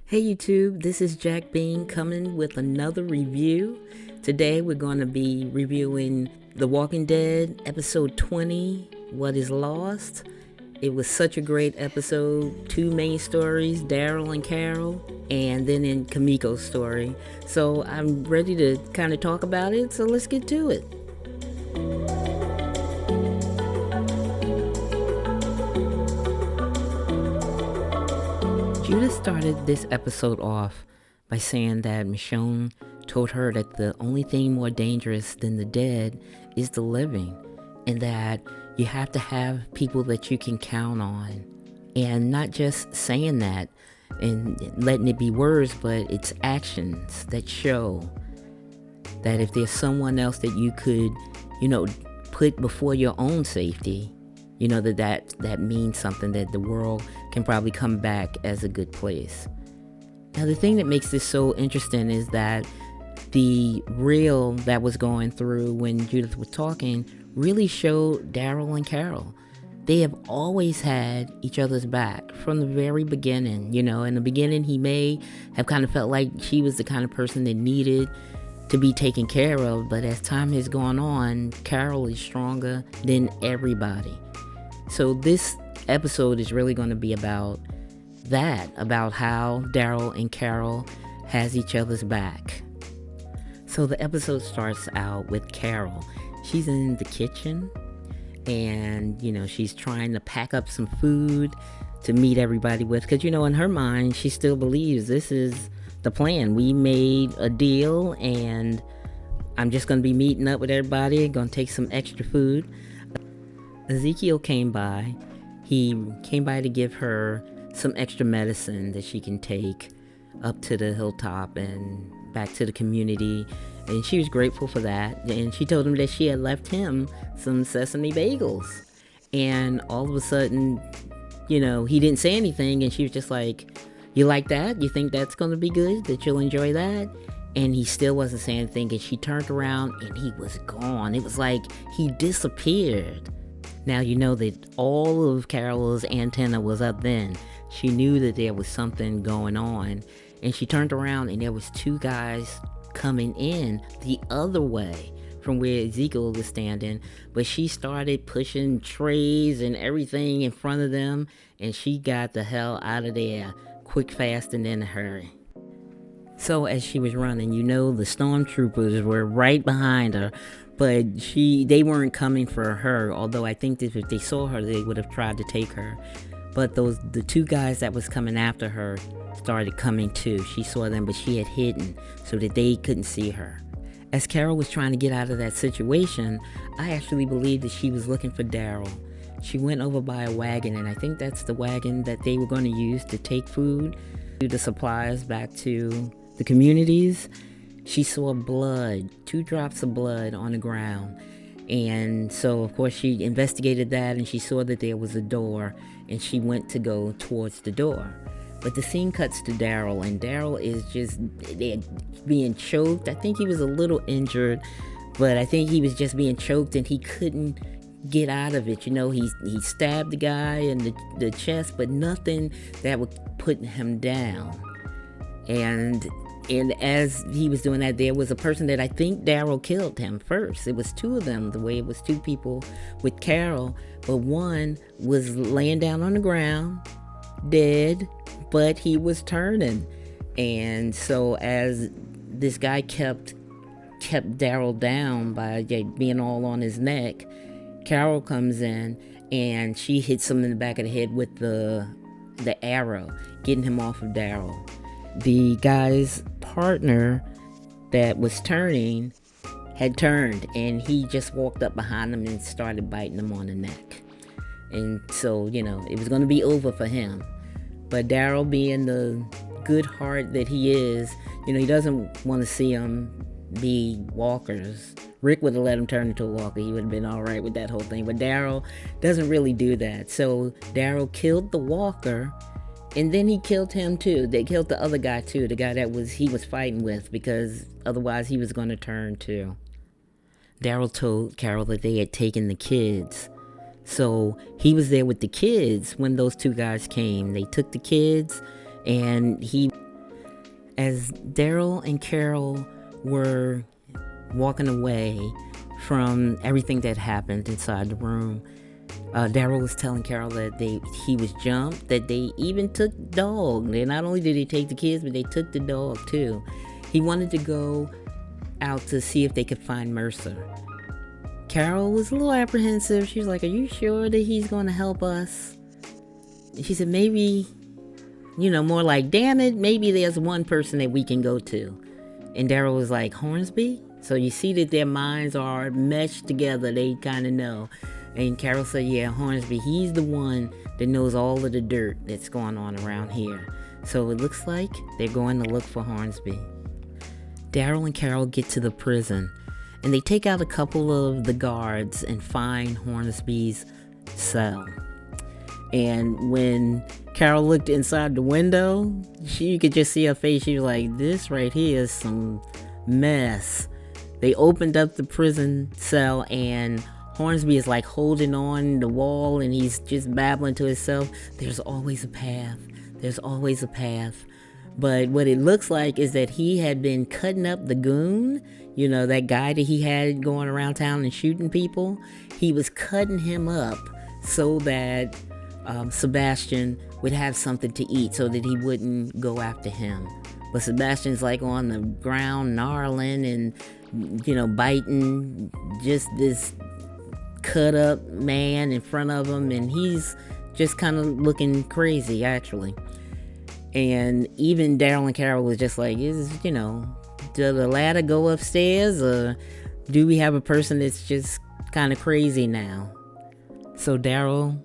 Hey YouTube, this is Jack Bean coming with another review. Today we're going to be reviewing The Walking Dead episode 20, What is Lost. It was such a great episode. Two main stories, Daryl and Carol, and then in Kamiko's story. So I'm ready to kind of talk about it, so let's get to it. Judith started this episode off by saying that Michonne told her that the only thing more dangerous than the dead is the living, and that you have to have people that you can count on. And not just saying that and letting it be words, but it's actions that show that if there's someone else that you could, put before your own safety, that means something, that the world can probably come back as a good place. Now, the thing that makes this so interesting is that the reel that was going through when Judith was talking really showed Daryl and Carol. They have always had each other's back from the very beginning. In the beginning, he may have kind of felt like she was the kind of person that needed to be taken care of, but as time has gone on, Carol is stronger than everybody. So this episode is really going to be about that, about how Daryl and Carol has each other's back. So the episode starts out with Carol. She's in the kitchen and, she's trying to pack up some food to meet everybody with, because, in her mind, she still believes this is the plan. We made a deal and I'm just going to be meeting up with everybody, going to take some extra food. Ezekiel came by. He came by to give her some extra medicine that she can take up to the hilltop and back to the community. And she was grateful for that. And she told him that she had left him some sesame bagels. And all of a sudden, he didn't say anything. And she was just like, "You like that? You think that's going to be good? That you'll enjoy that?" And he still wasn't saying anything. And she turned around and he was gone. It was like he disappeared. Now, that all of Carol's antenna was up then. She knew that there was something going on. And she turned around and there was two guys coming in the other way from where Ezekiel was standing. But she started pushing trays and everything in front of them. And she got the hell out of there quick, fast, and in a hurry. So as she was running, the stormtroopers were right behind her. But they weren't coming for her, although I think that if they saw her, they would have tried to take her. But the two guys that was coming after her started coming too. She saw them, but she had hidden so that they couldn't see her. As Carol was trying to get out of that situation, I actually believe that she was looking for Daryl. She went over by a wagon, and I think that's the wagon that they were going to use to take food, the supplies back to the communities. She saw blood, 2 drops of blood on the ground. And so, of course, she investigated that and she saw that there was a door and she went to go towards the door. But the scene cuts to Daryl, and Daryl is just being choked. I think he was a little injured, but I think he was just being choked and he couldn't get out of it. He stabbed the guy in the chest, but nothing that would put him down. And as he was doing that, there was a person that I think Daryl killed him first. It was 2 of them, the way it was 2 people with Carol. But one was laying down on the ground, dead, but he was turning. And so as this guy kept Daryl down by being all on his neck, Carol comes in and she hits him in the back of the head with the arrow, getting him off of Daryl. The guy's partner that was turning had turned, and he just walked up behind him and started biting him on the neck. And so, it was going to be over for him. But Daryl, being the good heart that he is, he doesn't want to see them be walkers. Rick would have let him turn into a walker. He would have been all right with that whole thing. But Daryl doesn't really do that. So Daryl killed the walker. And then he killed him too. They killed the other guy too, the guy that he was fighting with, because otherwise he was going to turn too. Daryl told Carol that they had taken the kids. So he was there with the kids when those 2 guys came. They took the kids and he As Daryl and Carol were walking away from everything that happened inside the room, Daryl was telling Carol that he was jumped, that they even took the dog. Not only did they take the kids, but they took the dog too. He wanted to go out to see if they could find Mercer. Carol was a little apprehensive. She was like, are you sure that he's going to help us? She said, maybe, more like, damn it, maybe there's one person that we can go to. And Daryl was like, Hornsby? So you see that their minds are meshed together. They kind of know. And Carol said, yeah, Hornsby, he's the one that knows all of the dirt that's going on around here. So it looks like they're going to look for Hornsby. Daryl and Carol get to the prison, and they take out a couple of the guards and find Hornsby's cell. And when Carol looked inside the window, you could just see her face. She was like, this right here is some mess. They opened up the prison cell, and Hornsby is like holding on the wall, and he's just babbling to himself. There's always a path. There's always a path. But what it looks like is that he had been cutting up the goon, that guy that he had going around town and shooting people. He was cutting him up so that Sebastian would have something to eat, so that he wouldn't go after him. But Sebastian's like on the ground, gnarling and, biting just this cut up man in front of him, and he's just kind of looking crazy, actually. And even Daryl and Carol was just like, does the ladder go upstairs, or do we have a person that's just kind of crazy now? So Daryl,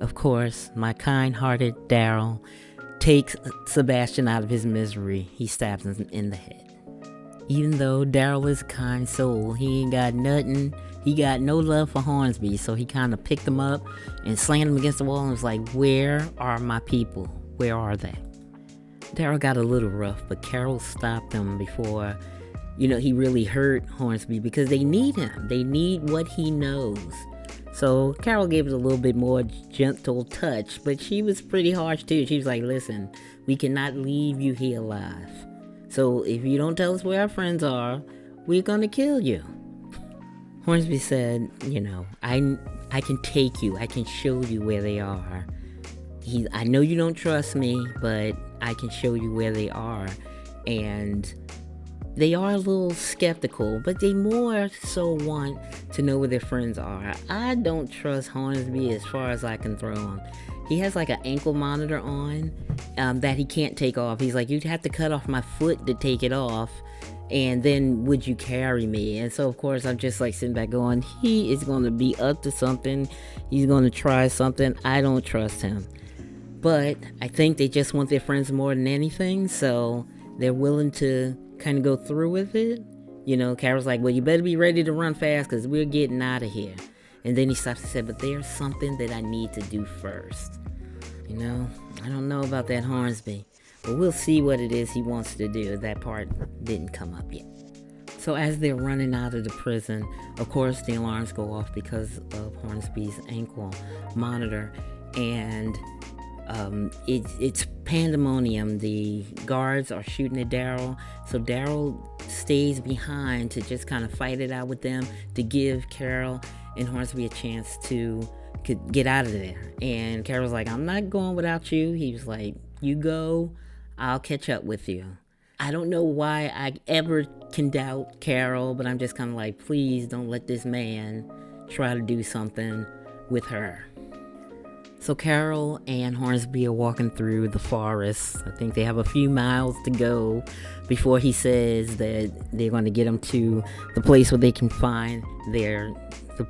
of course, my kind-hearted Daryl, takes Sebastian out of his misery. He stabs him in the head. Even though Daryl is a kind soul, he ain't got nothing. He got no love for Hornsby, so he kind of picked him up and slammed him against the wall and was like, where are my people? Where are they? Daryl got a little rough, but Carol stopped him before, he really hurt Hornsby, because they need him. They need what he knows. So Carol gave it a little bit more gentle touch, but she was pretty harsh too. She was like, listen, we cannot leave you here alive. So if you don't tell us where our friends are, we're going to kill you. Hornsby said, I can take you. I can show you where they are. I know you don't trust me, but I can show you where they are. And they are a little skeptical, but they more so want to know where their friends are. I don't trust Hornsby as far as I can throw him. He has like an ankle monitor on that he can't take off. He's like, you'd have to cut off my foot to take it off, and then would you carry me? And so of course I'm just like sitting back going, he is going to be up to something. He's going to try something. I don't trust him. But I think they just want their friends more than anything, so they're willing to kind of go through with it. Carol's like, well, you better be ready to run fast, because we're getting out of here. And then he stops and said, but there's something that I need to do first. I don't know about that Hornsby, but we'll see what it is he wants to do. That part didn't come up yet. So as they're running out of the prison, of course the alarms go off because of Hornsby's ankle monitor, and it's pandemonium. The guards are shooting at Daryl, so Daryl stays behind to just kind of fight it out with them, to give Carol and Hornsby a chance to get out of there. And Carol's like, I'm not going without you. He was like, you go, I'll catch up with you. I don't know why I ever can doubt Carol, but I'm just kind of like, please don't let this man try to do something with her. So Carol and Hornsby are walking through the forest. I think they have a few miles to go before he says that they're going to get them to the place where they can find the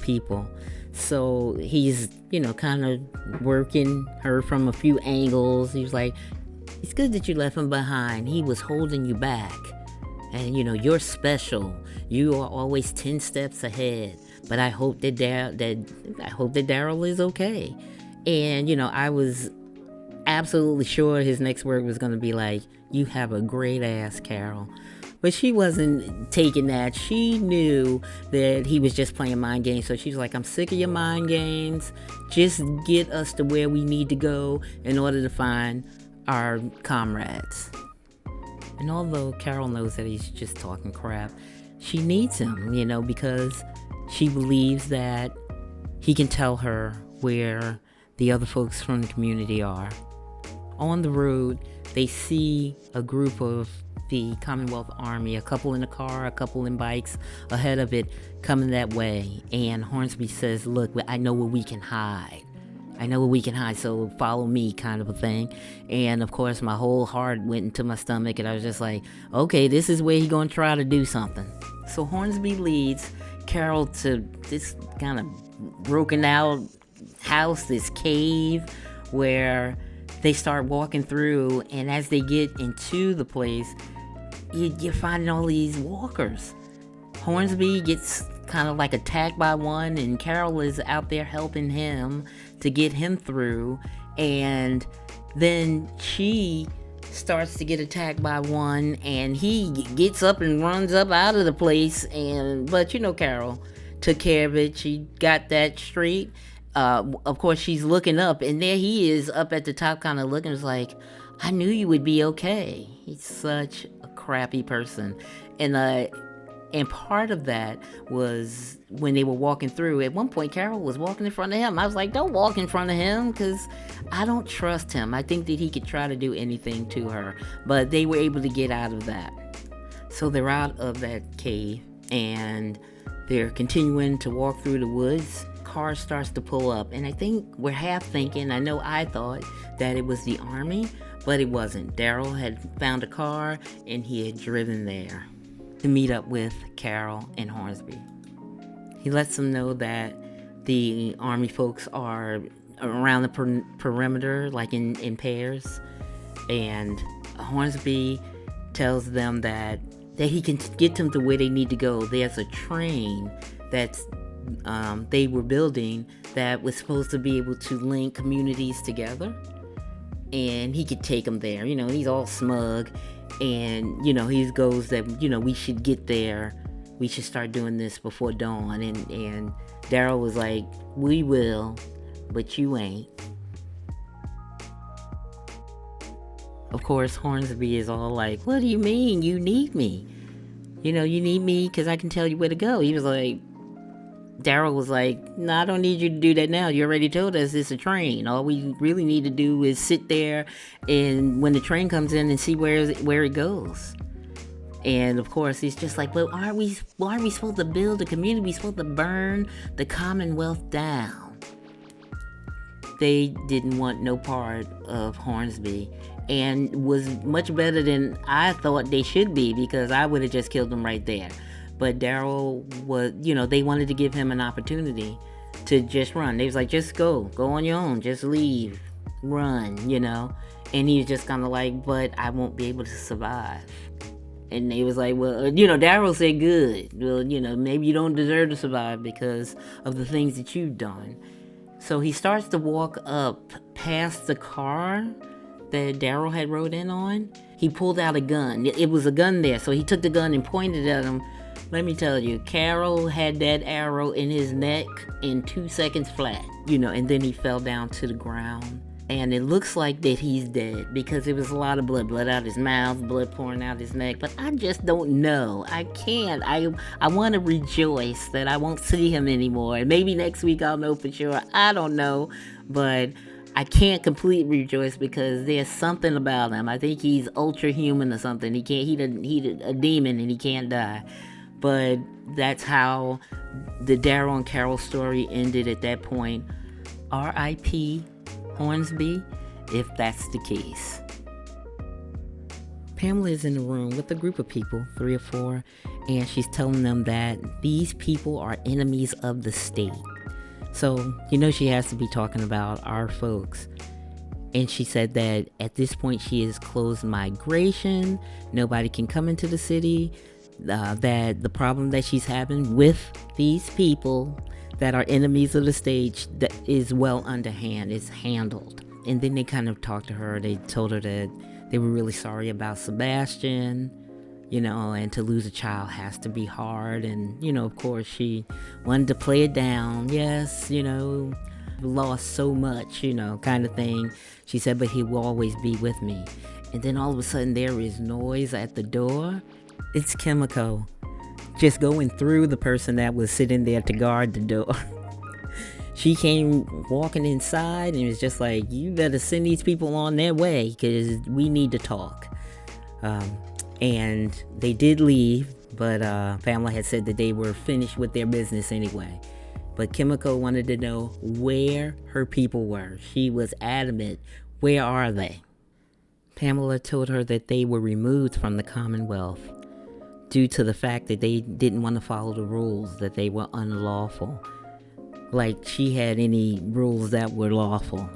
people. So he's, kind of working her from a few angles. He was like, it's good that you left him behind. He was holding you back. And, you're special. You are always 10 steps ahead. But I hope that Daryl is okay. And, I was absolutely sure his next word was going to be like, you have a great ass, Carol. But she wasn't taking that. She knew that he was just playing mind games. So she's like, I'm sick of your mind games. Just get us to where we need to go in order to find our comrades. And although Carol knows that he's just talking crap, she needs him, because she believes that he can tell her where the other folks from the community are. On the road, they see a group of the Commonwealth Army, a couple in a car, a couple in bikes, ahead of it, coming that way. And Hornsby says, look, I know where we can hide. So follow me, kind of a thing. And of course, my whole heart went into my stomach, and I was just like, okay, this is where he's going to try to do something. So Hornsby leads Carol to this kind of broken out house, this cave, where they start walking through, and as they get into the place, you're finding all these walkers. Hornsby gets kind of like attacked by one, and Carol is out there helping him to get him through, and then she starts to get attacked by one, and he gets up and runs up out of the place, but Carol took care of it. She got that straight. Of course, she's looking up, and there he is up at the top, kind of looking. It's like, I knew you would be okay. He's such a crappy person. And part of that was when they were walking through. At one point, Carol was walking in front of him. I was like, don't walk in front of him, because I don't trust him. I think that he could try to do anything to her. But they were able to get out of that. So they're out of that cave, and they're continuing to walk through the woods. Car starts to pull up, and I think we're half thinking, I thought that it was the army, but it wasn't. Daryl had found a car, and he had driven there to meet up with Carol and Hornsby. He lets them know that the army folks are around the perimeter, like in pairs, and Hornsby tells them that he can get them to where they need to go. There's a train that's they were building that was supposed to be able to link communities together, and he could take them there. He's all smug, and he goes that we should get there, we should start doing this before dawn, and Daryl was like, we will, but you ain't. Of course, Hornsby is all like, what do you mean you need me? You need me because I can tell you where to go. He was like, Daryl was like, no, I don't need you to do that now. You already told us it's a train. All we really need to do is sit there, and when the train comes in, and see where it goes. And of course, he's just like, well, aren't we supposed to build a community? We're supposed to burn the Commonwealth down. They didn't want no part of Hornsby, and was much better than I thought they should be, because I would have just killed them right there. But Daryl was, they wanted to give him an opportunity to just run. They was like, just go on your own, just leave, run, And he was just kind of like, but I won't be able to survive. And they was like, well, Daryl said, good. Well, maybe you don't deserve to survive because of the things that you've done. So he starts to walk up past the car that Daryl had rode in on. He pulled out a gun. It was a gun there. So he took the gun and pointed at him. Let me tell you, Carol had that arrow in his neck in 2 seconds flat, and then he fell down to the ground. And it looks like that he's dead, because there was a lot of blood out his mouth, blood pouring out his neck. But I just don't know. I can't. I want to rejoice that I won't see him anymore. Maybe next week I'll know for sure. I don't know. But I can't completely rejoice, because there's something about him. I think he's ultra human or something. He's a demon, and he can't die. But that's how the Daryl and Carol story ended at that point. R.I.P. Hornsby, if that's the case. Pamela is in the room with a group of people, 3 or 4, and she's telling them that these people are enemies of the state. So, she has to be talking about our folks. And she said that at this point she has closed migration. Nobody can come into the city. That the problem that she's having with these people that are enemies of the stage that is well underhand, is handled. And then they kind of talked to her. They told her that they were really sorry about Sebastian, and to lose a child has to be hard. And, of course, she wanted to play it down. Yes, lost so much, kind of thing. She said, but he will always be with me. And then all of a sudden there is noise at the door. It's Kimiko, just going through the person that was sitting there to guard the door. She came walking inside and was just like, you better send these people on their way because we need to talk. And they did leave, but Pamela had said that they were finished with their business anyway. But Kimiko wanted to know where her people were. She was adamant, where are they? Pamela told her that they were removed from the Commonwealth due to the fact that they didn't want to follow the rules, that they were unlawful. Like she had any rules that were lawful.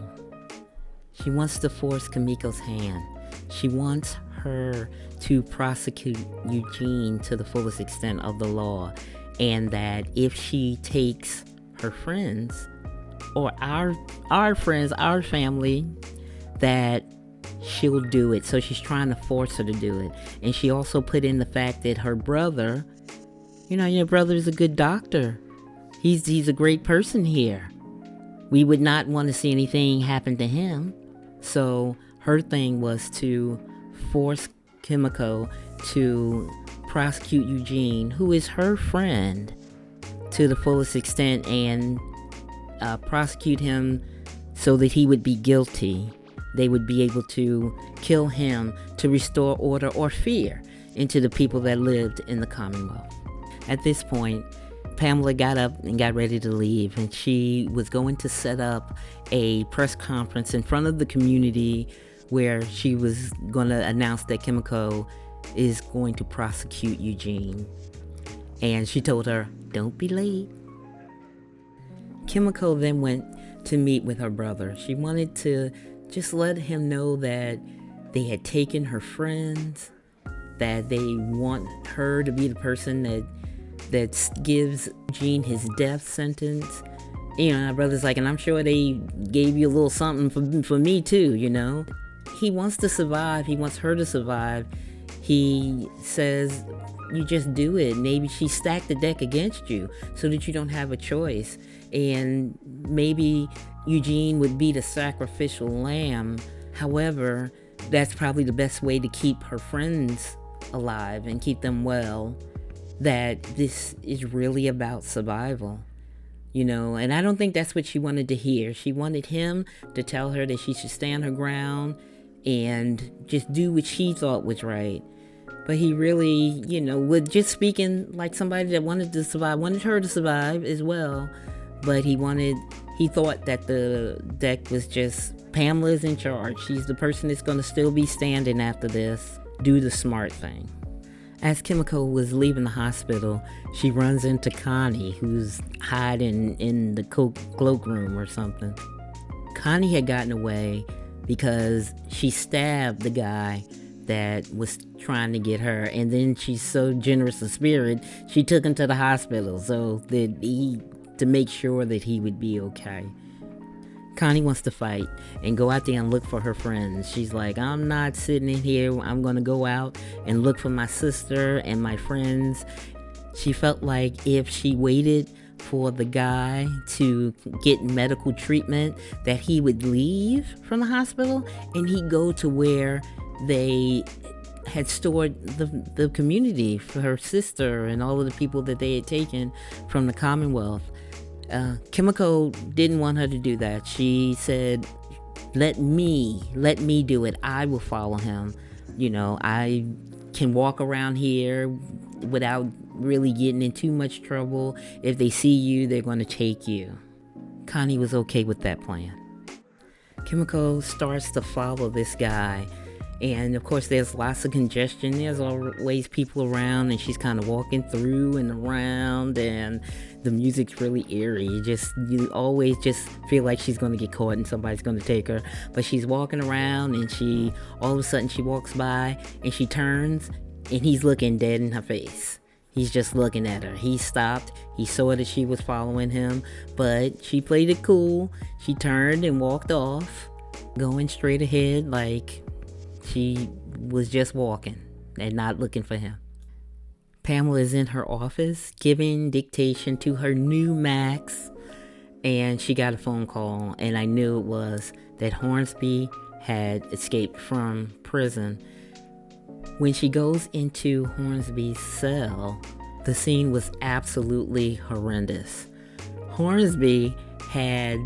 She wants to force Kimiko's hand. She wants her to prosecute Eugene to the fullest extent of the law, and that if she takes her friends or our friends, our family, that she'll do it. So she's trying to force her to do it. And she also put in the fact that her brother, your brother is a good doctor. He's a great person here. We would not want to see anything happen to him. So her thing was to force Kimiko to prosecute Eugene, who is her friend, to the fullest extent, and prosecute him so that he would be guilty. They would be able to kill him to restore order or fear into the people that lived in the Commonwealth. At this point, Pamela got up and got ready to leave, and she was going to set up a press conference in front of the community where she was going to announce that Kimiko is going to prosecute Eugene. And she told her, don't be late. Kimiko then went to meet with her brother. She wanted to just let him know that they had taken her friends, that they want her to be the person that gives Eugene his death sentence. My brother's like, and I'm sure they gave you a little something for me too, He wants to survive. He wants her to survive. He says, you just do it. Maybe she stacked the deck against you so that you don't have a choice. And maybe Eugene would be the sacrificial lamb. However, that's probably the best way to keep her friends alive and keep them well. That this is really about survival. And I don't think that's what she wanted to hear. She wanted him to tell her that she should stand her ground and just do what she thought was right. But he really, was just speaking like somebody that wanted to survive, wanted her to survive as well. But he thought that the deck was just, Pamela's in charge. She's the person that's going to still be standing after this. Do the smart thing. As Kimiko was leaving the hospital, she runs into Connie, who's hiding in the cloakroom or something. Connie had gotten away because she stabbed the guy that was trying to get her, and then she's so generous of spirit, she took him to the hospital to make sure that he would be okay. Connie wants to fight and go out there and look for her friends. She's like, I'm not sitting in here. I'm going to go out and look for my sister and my friends. She felt like if she waited for the guy to get medical treatment, that he would leave from the hospital and he'd go to where they had stored the community for her sister and all of the people that they had taken from the Commonwealth. Kimiko didn't want her to do that. She said, let me do it. I will follow him. I can walk around here without really getting in too much trouble. If they see you, they're going to take you. Connie was okay with that plan. Kimiko starts to follow this guy. And of course, there's lots of congestion. There's always people around, and she's kind of walking through and around, and the music's really eerie. You always just feel like she's going to get caught and somebody's going to take her. But she's walking around, and all of a sudden she walks by, and she turns, and he's looking dead in her face. He's just looking at her. He stopped. He saw that she was following him, but she played it cool. She turned and walked off, going straight ahead like she was just walking and not looking for him. Pamela is in her office giving dictation to her new Max, and she got a phone call, and I knew it was that Hornsby had escaped from prison. When she goes into Hornsby's cell, the scene was absolutely horrendous. Hornsby had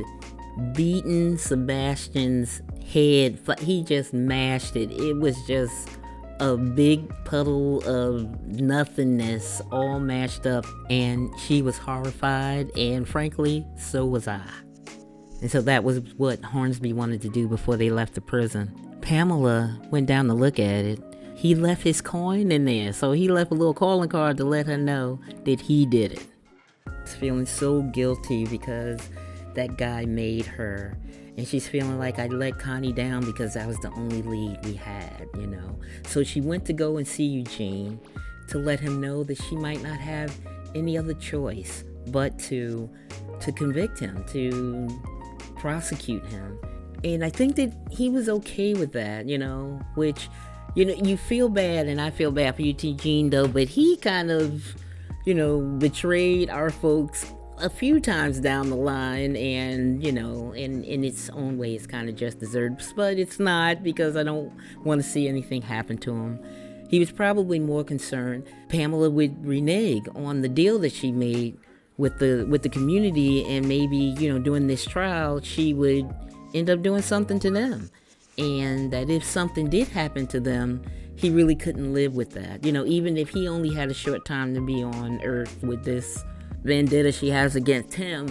beaten Sebastian's head. He just mashed it. It was just a big puddle of nothingness all mashed up, and she was horrified, and frankly, so was I. And so that was what Hornsby wanted to do before they left the prison. Pamela went down to look at it. He left his coin in there, so he left a little calling card to let her know that he did it. She's feeling so guilty because that guy made her. And she's feeling like I let Connie down because that was the only lead we had, you know. So she went to go and see Eugene to let him know that she might not have any other choice but to convict him, to prosecute him. And I think that he was okay with that, you know, which, you know, you feel bad, and I feel bad for Eugene though, but he kind of, you know, betrayed our folks a few times down the line, and, you know, in its own way, it's kind of just deserved, but it's not, because I don't want to see anything happen to him. He was probably more concerned Pamela would renege on the deal that she made with the community, and maybe, you know, during this trial, she would end up doing something to them. And that if something did happen to them, he really couldn't live with that. You know, even if he only had a short time to be on Earth with this vendetta she has against him,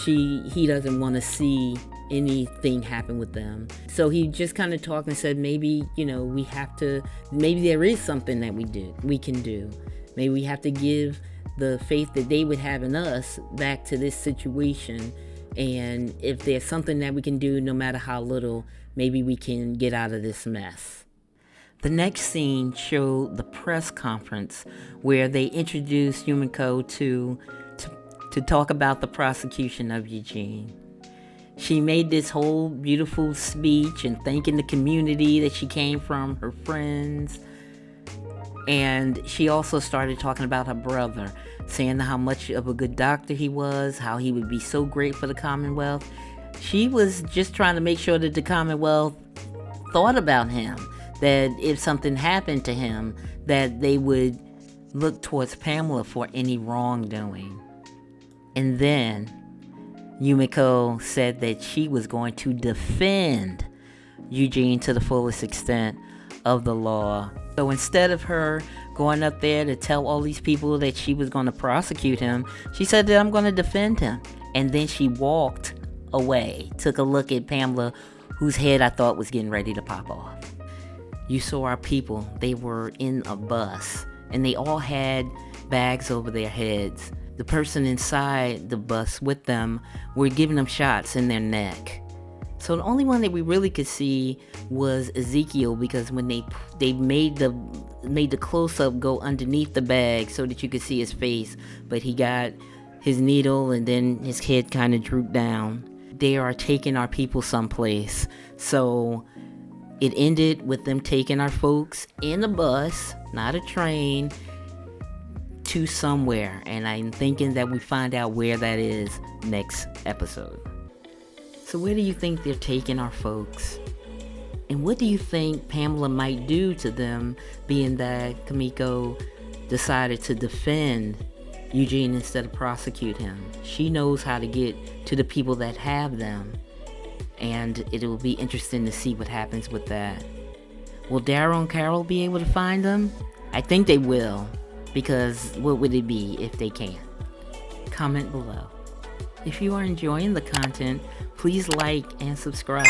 he doesn't want to see anything happen with them. So he just kind of talked and said, maybe, you know, maybe there is something that we can do. Maybe we have to give the faith that they would have in us back to this situation. And if there's something that we can do, no matter how little, maybe we can get out of this mess. The next scene showed the press conference where they introduced Yumiko to talk about the prosecution of Eugene. She made this whole beautiful speech and thanking the community that she came from, her friends. And she also started talking about her brother, saying how much of a good doctor he was, how he would be so great for the Commonwealth. She was just trying to make sure that the Commonwealth thought about him, that if something happened to him, that they would look towards Pamela for any wrongdoing. And then Yumiko said that she was going to defend Eugene to the fullest extent of the law. So instead of her going up there to tell all these people that she was going to prosecute him, she said that I'm going to defend him. And then she walked away, took a look at Pamela, whose head I thought was getting ready to pop off. You saw our people. They were in a bus, and they all had bags over their heads. The person inside the bus with them were giving them shots in their neck. So the only one that we really could see was Ezekiel, because when they made the close-up go underneath the bag so that you could see his face, but he got his needle and then his head kind of drooped down. They are taking our people someplace. So it ended with them taking our folks in a bus, not a train, to somewhere. And I'm thinking that we find out where that is next episode. So where do you think they're taking our folks? And what do you think Pamela might do to them, being that Kimiko decided to defend Eugene instead of prosecute him? She knows how to get to the people that have them, and it will be interesting to see what happens with that. Will Daryl and Carol be able to find them? I think they will, because what would it be if they can't? Comment below. If you are enjoying the content, please like and subscribe.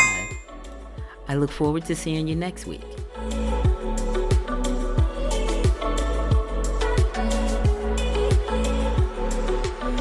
I look forward to seeing you next week.